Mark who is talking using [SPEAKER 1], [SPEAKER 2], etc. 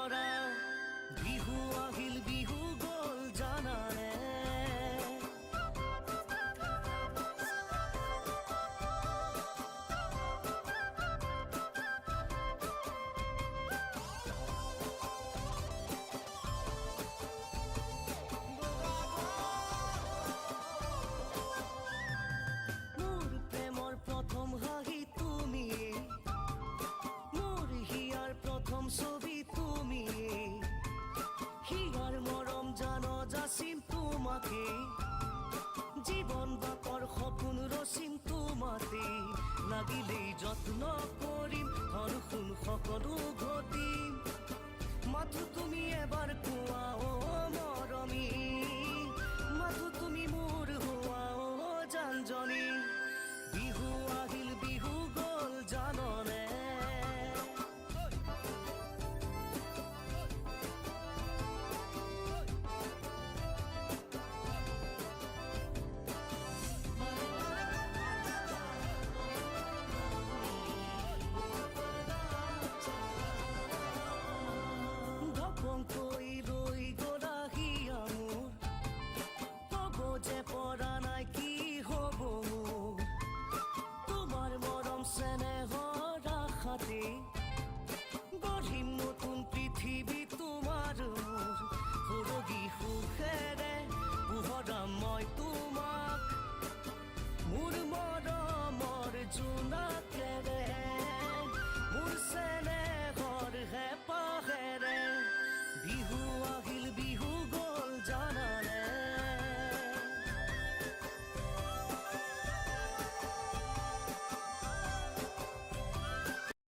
[SPEAKER 1] কৰা বিহু আহিল বিহু গ'ল জানানে মোৰ প্ৰেমৰ প্ৰথম হাঁহি তুমি মোৰ হিয়াৰ প্ৰথম ছবি তুমি হিয়াৰ মৰম জানো যাচিম তোমাকে জীবন বাকৰ সপোন ৰচিম তোমাতে লাগিলেই যত্ন কৰিম ধন সোণ সকলো ঘটিম মাথো তুমি এবাৰ কোৱা অ মৰমী মাথো তুমি মোৰ হোৱা অ জানজনী